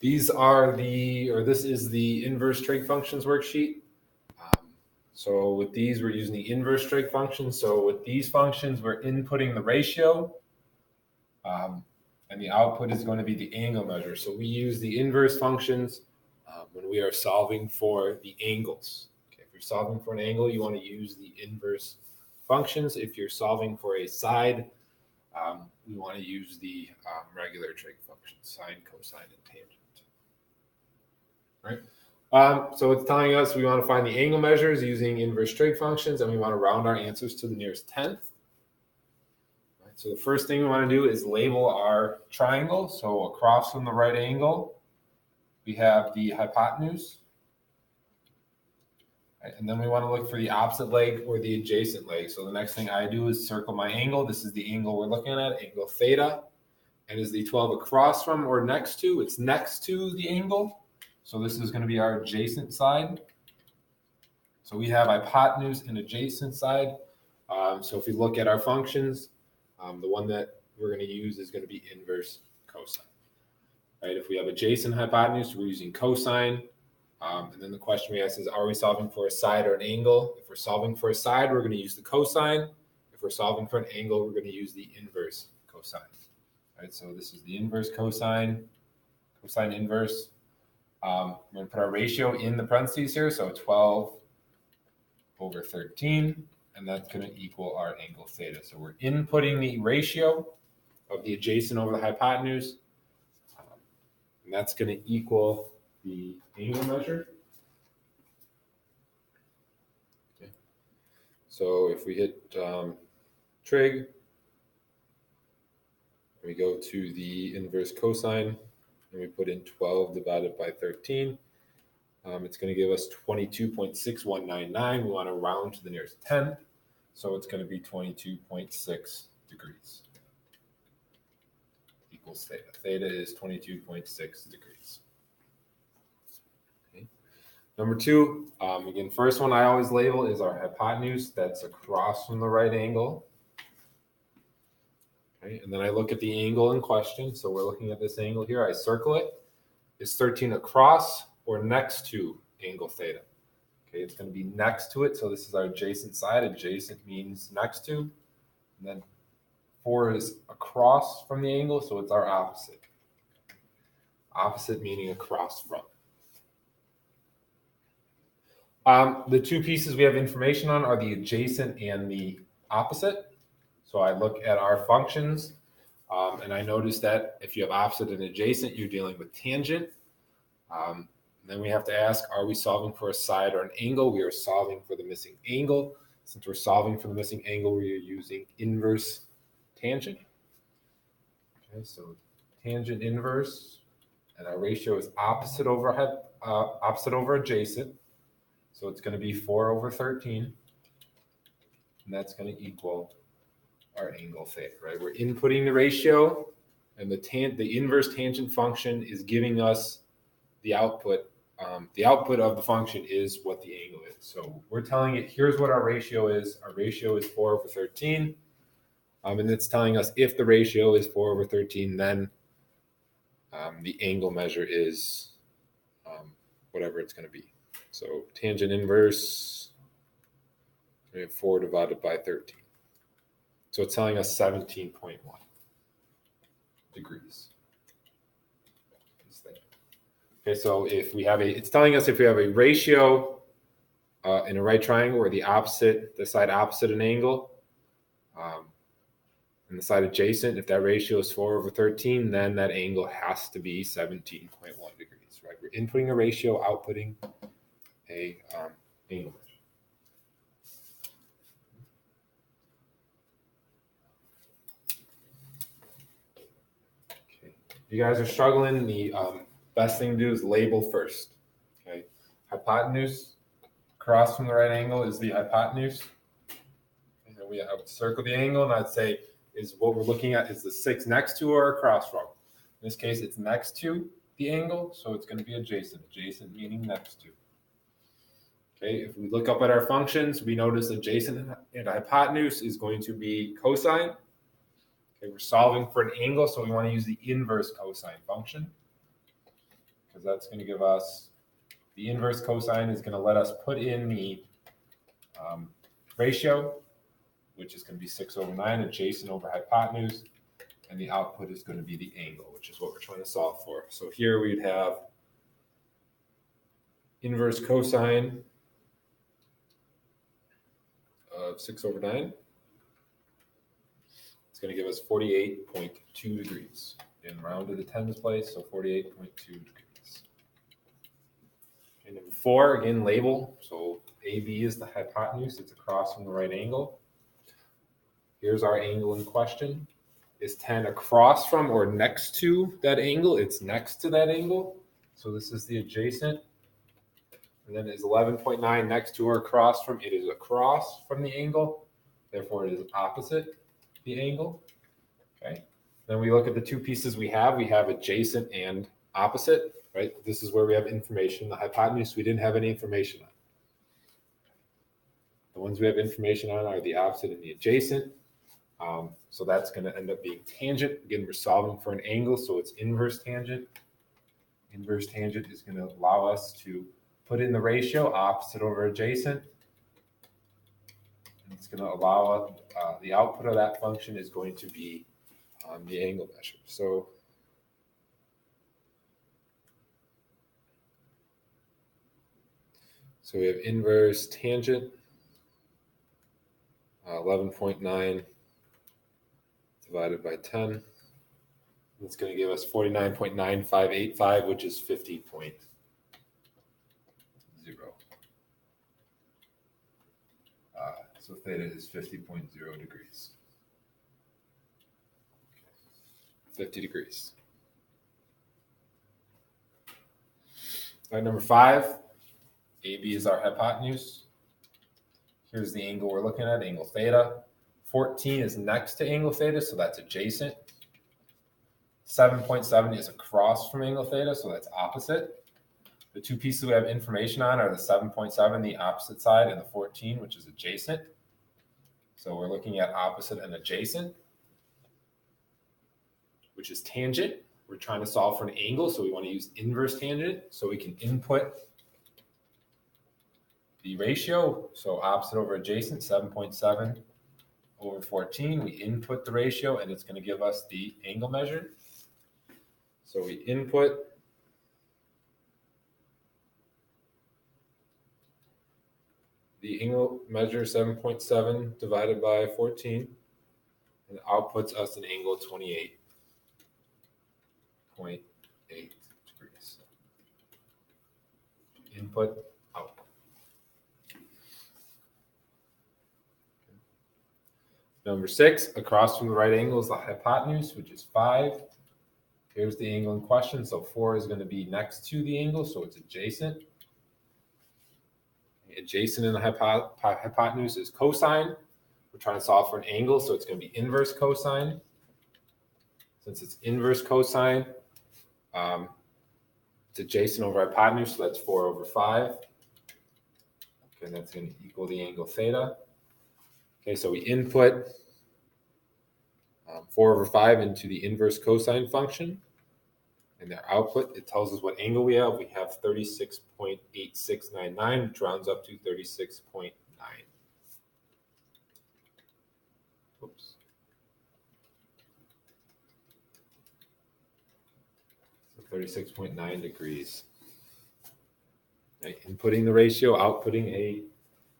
This is the inverse trig functions worksheet. So with these, we're using the inverse trig function. So with these functions, we're inputting the ratio, and the output is going to be the angle measure. So we use the inverse functions when we are solving for the angles. Okay, if you're solving for an angle, you want to use the inverse functions. If you're solving for a side, we want to use the regular trig functions, sine, cosine, and tangent. Right? So it's telling us we want to find the angle measures using inverse trig functions, and we want to round our answers to the nearest tenth. Right, so the first thing we want to do is label our triangle. So across from the right angle, we have the hypotenuse. Right, and then we want to look for the opposite leg or the adjacent leg. So the next thing I do is circle my angle. This is the angle we're looking at, angle theta. And is the 12 across from or next to? It's next to the angle. So this is going to be our adjacent side. So we have hypotenuse and adjacent side. So if we look at our functions, the one that we're going to use is going to be inverse cosine. Right? If we have adjacent hypotenuse, we're using cosine. And then the question we ask is, are we solving for a side or an angle? If we're solving for a side, we're going to use the cosine. If we're solving for an angle, we're going to use the inverse cosine. Right? So this is the inverse cosine, cosine inverse. We're going to put our ratio in the parentheses here, so 12 over 13, and that's going to equal our angle theta. So we're inputting the ratio of the adjacent over the hypotenuse, and that's going to equal the angle measure. Okay. So if we hit trig, we go to the inverse cosine, and we put in 12 divided by 13. It's going to give us 22.6199. We want to round to the nearest tenth, so it's going to be 22.6 degrees. Equals theta. Theta is 22.6 degrees. Okay. Number two, again, first one I always label is our hypotenuse. That's across from the right angle. Okay. And then I look at the angle in question. So we're looking at this angle here. I circle it. Is 13 across or next to angle theta? Okay, it's going to be next to it. So this is our adjacent side. Adjacent means next to. And then 4 is across from the angle, so it's our opposite. Opposite meaning across from. The two pieces we have information on are the adjacent and the opposite. So I look at our functions, and I notice that if you have opposite and adjacent, you're dealing with tangent. Then we have to ask, are we solving for a side or an angle? We are solving for the missing angle. Since we're solving for the missing angle, we are using inverse tangent. Okay, so tangent inverse, and our ratio is opposite over adjacent. So it's going to be 4 over 13, and that's going to equal our angle theta, right? We're inputting the ratio, and the inverse tangent function is giving us the output. The output of the function is what the angle is. So we're telling it, here's what our ratio is. Our ratio is 4 over 13. And it's telling us if the ratio is 4 over 13, then the angle measure is whatever it's going to be. So tangent inverse, we have 4 divided by 13. So it's telling us 17.1 degrees. Okay, so if we have it's telling us if we have a ratio in a right triangle where the side opposite an angle, and the side adjacent, if that ratio is 4 over 13, then that angle has to be 17.1 degrees, right? We're inputting a ratio, outputting a angle measure. Okay. If you guys are struggling, the best thing to do is label first. Okay, hypotenuse across from the right angle is the hypotenuse. And then I would circle the angle, and I'd say, is what we're looking at is the 6 next to or across from. In this case, it's next to the angle, so it's going to be adjacent. Adjacent meaning next to. Okay, if we look up at our functions, we notice adjacent and hypotenuse is going to be cosine. Okay, we're solving for an angle, so we want to use the inverse cosine function. because that's going to give us the inverse cosine is going to let us put in the ratio, which is going to be 6/9 adjacent over hypotenuse, and the output is going to be the angle, which is what we're trying to solve for. So here we'd have inverse cosine of 6/9. It's going to give us 48.2 degrees. And round to the tens place, so 48.2 degrees. Okay, number 4, again, label. So AB is the hypotenuse. It's across from the right angle. Here's our angle in question. Is 10 across from or next to that angle? It's next to that angle. So this is the adjacent. And then is 11.9 next to or across from? It is across from the angle. Therefore, it is opposite the angle. Okay. Then we look at the two pieces we have. We have adjacent and opposite, right? This is where we have information. The hypotenuse, we didn't have any information on. The ones we have information on are the opposite and the adjacent. So that's going to end up being tangent. Again, we're solving for an angle, so it's inverse tangent. Inverse tangent is going to allow us to put in the ratio, opposite over adjacent. And it's going to allow the output of that function is going to be the angle measure. So we have inverse tangent, 11.9 divided by 10. It's going to give us 49.9585, which is 50.0. So theta is 50.0 degrees. 50 degrees. All right, number 5, AB is our hypotenuse. Here's the angle we're looking at, angle theta. 14 is next to angle theta, so that's adjacent. 7.7 is across from angle theta, so that's opposite. The two pieces we have information on are the 7.7, the opposite side, and the 14, which is adjacent. So we're looking at opposite and adjacent, which is tangent. We're trying to solve for an angle, so we want to use inverse tangent. So we can input the ratio, so opposite over adjacent, 7.7 over 14. We input the ratio, and it's going to give us the angle measure. So we input the angle measure 7.7 divided by 14, and it outputs us an angle 28.8 degrees. Input, output. Number 6, across from the right angle is the hypotenuse, which is 5. Here's the angle in question. So 4 is going to be next to the angle, so it's adjacent. Adjacent in the hypotenuse is cosine. We're trying to solve for an angle, so it's going to be inverse cosine. Since it's inverse cosine, it's adjacent over hypotenuse, so that's 4 over 5. Okay, that's going to equal the angle theta. Okay, so we input 4 over 5 into the inverse cosine function. And their output, it tells us what angle we have. We have 36.8699, which rounds up to 36.9. Oops. So 36.9 degrees. Okay, inputting the ratio, outputting a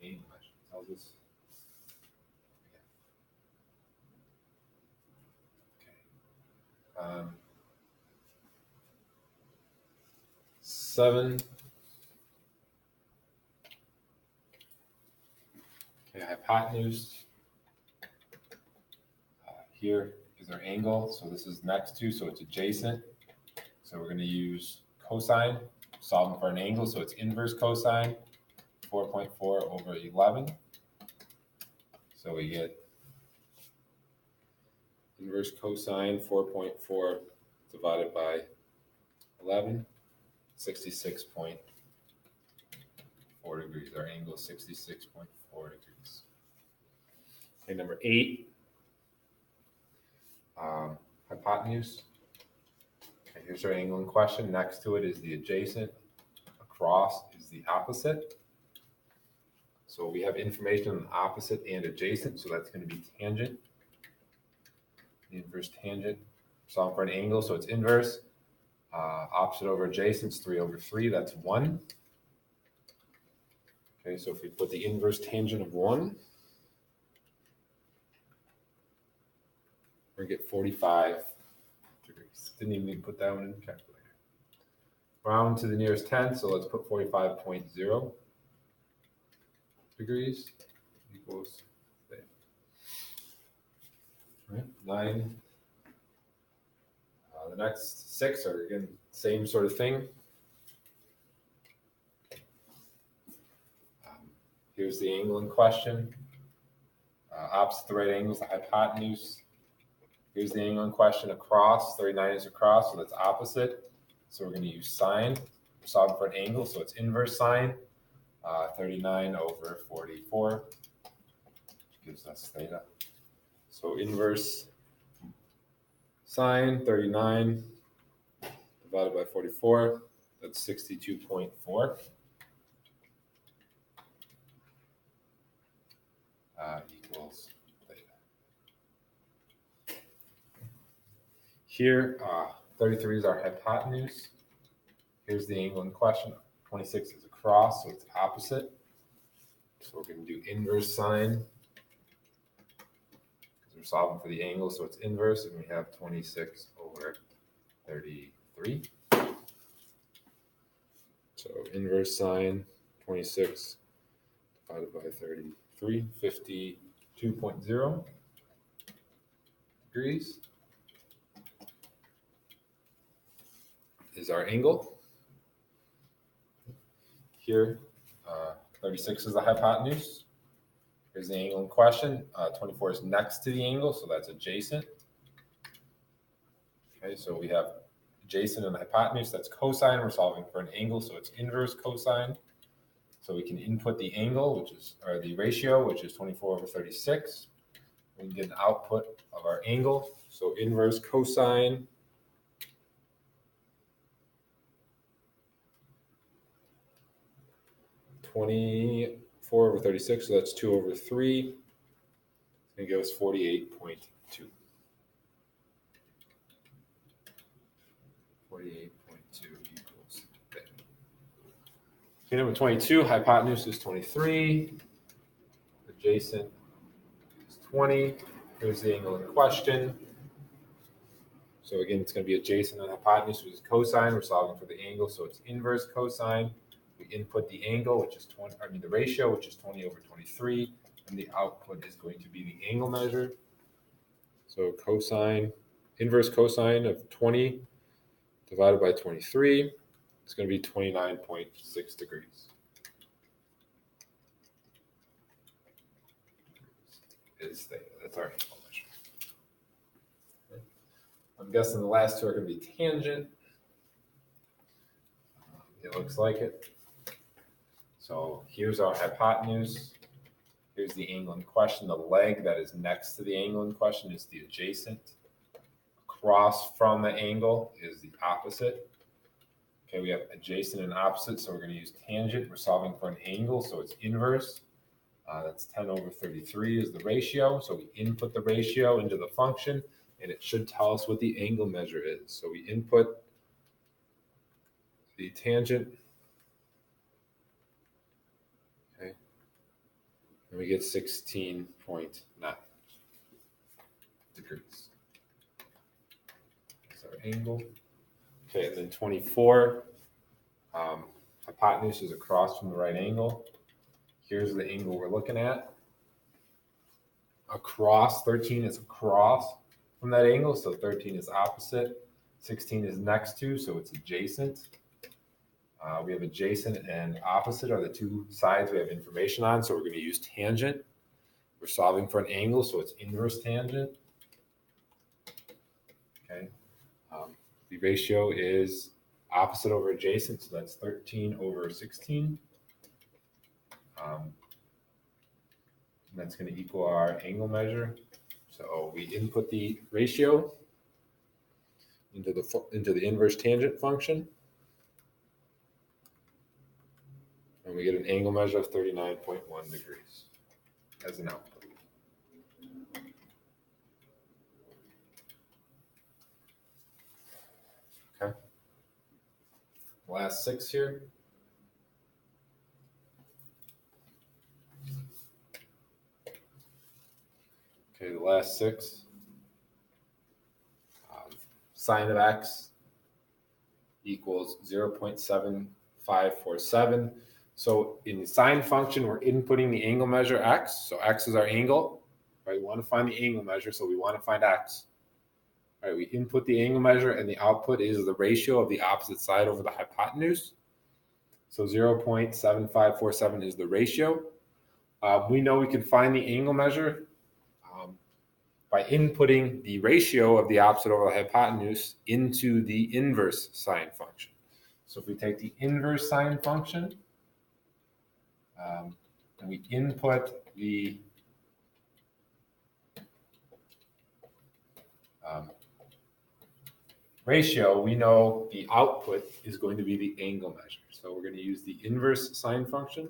measure. Tells us. Okay. 7. Okay, hypotenuse. Here is our angle. So this is next to, so it's adjacent. So we're going to use cosine, solving for an angle. So it's inverse cosine, 4.4 over 11. So we get inverse cosine, 4.4 divided by 11. 66.4 degrees. Our angle is 66.4 degrees. Okay, number 8, hypotenuse. Okay, here's our angle in question. Next to it is the adjacent. Across is the opposite. So we have information on opposite and adjacent, so that's going to be tangent. The inverse tangent. Solve for an angle, so it's inverse. Opposite over adjacent is 3 over 3, that's 1. Okay, so if we put the inverse tangent of 1, we get 45 degrees. Didn't even need to put that one in the calculator. Round to the nearest 10, so let's put 45.0 degrees equals there. Right, 9. The next 6 are, again, same sort of thing. Here's the angle in question. Opposite the right angle is the hypotenuse. Here's the angle in question across. 39 is across, so that's opposite. So we're going to use sine. We're solving for an angle, so it's inverse sine. 39 over 44, which gives us theta. So inverse sine 39 divided by 44, that's 62.4. Equals theta. Here, 33 is our hypotenuse. Here's the angle in question. 26 is across, so it's opposite. So we're going to do inverse sine. We're solving for the angle, so it's inverse, and we have 26 over 33. So inverse sine 26 divided by 33, 52.0 degrees is our angle. Here, 36 is the hypotenuse. Here's the angle in question. 24 is next to the angle, so that's adjacent. Okay, so we have adjacent and the hypotenuse, that's cosine. We're solving for an angle, so it's inverse cosine. So we can input the angle, or the ratio, which is 24 over 36. We can get an output of our angle. So inverse cosine (24 over 36), so that's 2 over 3. It's going to give us 48.2. 48.2 equals there. Okay, number 22, hypotenuse is 23. Adjacent is 20. Here's the angle in question. So again, it's going to be adjacent and hypotenuse, which is cosine. We're solving for the angle, so it's inverse cosine. We input the angle, which is the ratio, which is 20 over 23, and the output is going to be the angle measure. So inverse cosine of 20 divided by 23, it's going to be 29.6 degrees. That's our angle measure. Okay. I'm guessing the last two are going to be tangent. It looks like it. So here's our hypotenuse. Here's the angle in question. The leg that is next to the angle in question is the adjacent. Across from the angle is the opposite. Okay, we have adjacent and opposite, so we're going to use tangent. We're solving for an angle, so it's inverse. That's 10 over 33 is the ratio. So we input the ratio into the function, and it should tell us what the angle measure is. So we input the tangent. Okay. And we get 16.9 degrees. That's our angle. Okay, and then 24, hypotenuse is across from the right angle. Here's the angle we're looking at. Across, 13 is across from that angle, so 13 is opposite. 16 is next to, so it's adjacent. We have adjacent and opposite are the two sides we have information on, so we're going to use tangent. We're solving for an angle, so it's inverse tangent. Okay. The ratio is opposite over adjacent, so that's 13 over 16. And that's going to equal our angle measure. So we input the ratio into the inverse tangent function, and we get an angle measure of 39.1 degrees as an output. Okay. Last 6 here. Okay, the last 6. Sine of x equals 0.7547. So in the sine function, we're inputting the angle measure x. So x is our angle, right? We want to find the angle measure, so we want to find x. All right, we input the angle measure, and the output is the ratio of the opposite side over the hypotenuse. So 0.7547 is the ratio. We know we can find the angle measure by inputting the ratio of the opposite over the hypotenuse into the inverse sine function. So if we take the inverse sine function, and we input the ratio, we know the output is going to be the angle measure. So we're going to use the inverse sine function.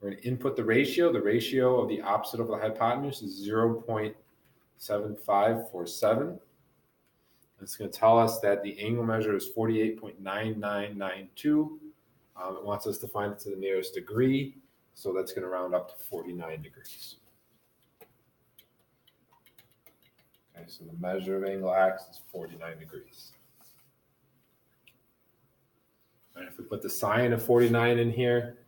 We're going to input the ratio. The ratio of the opposite over the hypotenuse is 0.7547. It's going to tell us that the angle measure is 48.9992. It wants us to find it to the nearest degree, so that's going to round up to 49 degrees. Okay, so the measure of angle x is 49 degrees. And if we put the sine of 49 in here,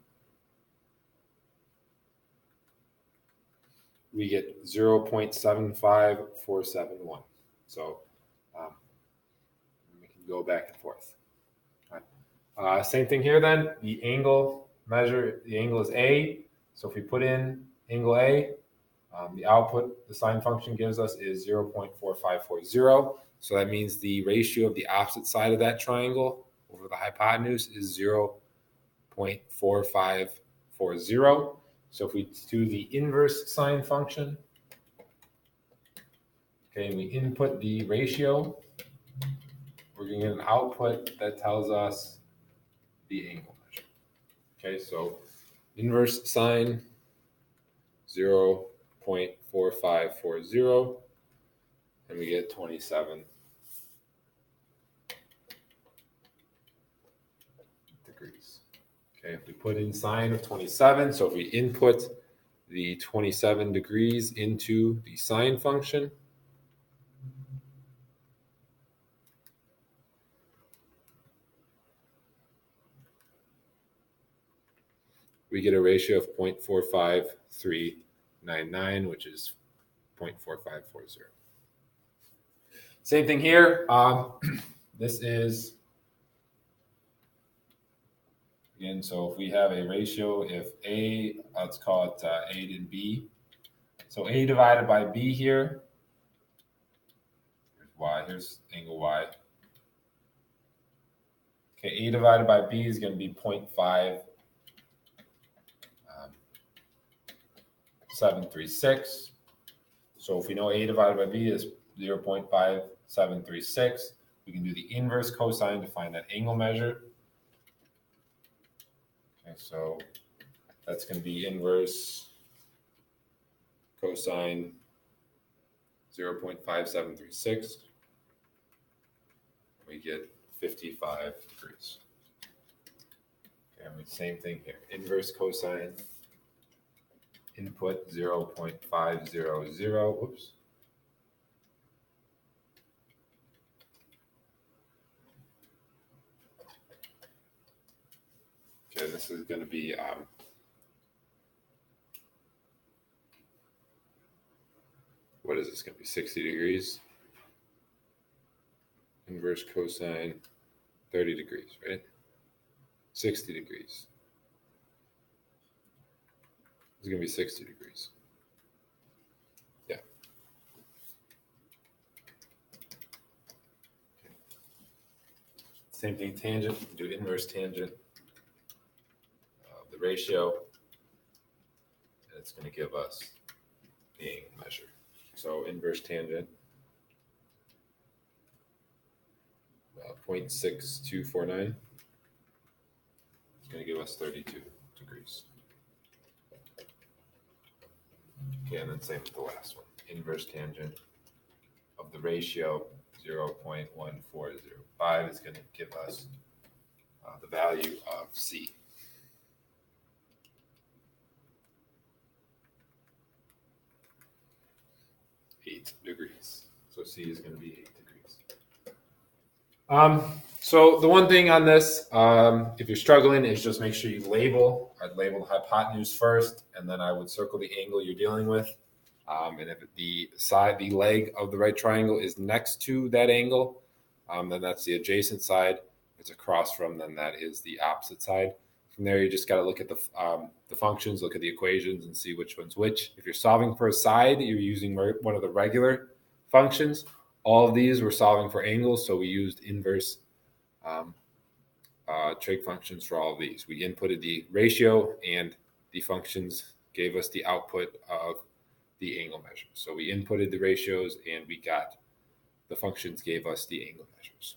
we get 0.75471. So we can go back and forth. Same thing here then. The angle measure, the angle is A. So if we put in angle A, the output the sine function gives us is 0.4540. So that means the ratio of the opposite side of that triangle over the hypotenuse is 0.4540. So if we do the inverse sine function, okay, and we input the ratio, we're going to get an output that tells us the angle measure. Okay, so inverse sine 0.4540, and we get 27 degrees. Okay, if we put in sine of 27, so if we input the 27 degrees into the sine function, we get a ratio of 0.45399, which is 0.4540. Same thing here. This is, again, so if we have a ratio, if A, let's call it A to B. So A divided by B here, here's Y, here's angle Y. Okay, A divided by B is going to be 0.5736. So if we know A divided by B is 0.5736, we can do the inverse cosine to find that angle measure. Okay, so that's going to be inverse cosine 0.5736. We get 55 degrees. Okay, and same thing here. Inverse cosine input 0.500. Whoops. Okay, this is going to be what is this going to be? 60 degrees. Inverse cosine 30 degrees, right? 60 degrees. It's going to be 60 degrees. Yeah. Okay. Same thing, tangent. We can do inverse tangent of the ratio. And it's going to give us the angle measure. So inverse tangent, 0.6249. It's going to give us 32 degrees. Okay, and then same with the last one. Inverse tangent of the ratio 0.1405 is going to give us the value of C. 8 degrees. So C is going to be 8 degrees. So the one thing on this, if you're struggling, is just make sure you label. I'd label the hypotenuse first, and then I would circle the angle you're dealing with. And if the leg of the right triangle is next to that angle, then that's the adjacent side. If it's across from, then that is the opposite side. From there, you just got to look at the functions, look at the equations, and see which one's which. If you're solving for a side, you're using one of the regular functions. All of these were solving for angles, so we used inverse trig functions for all of these. We inputted the ratio, and the functions gave us the output of the angle measures. So we inputted the ratios, and we got the functions gave us the angle measures.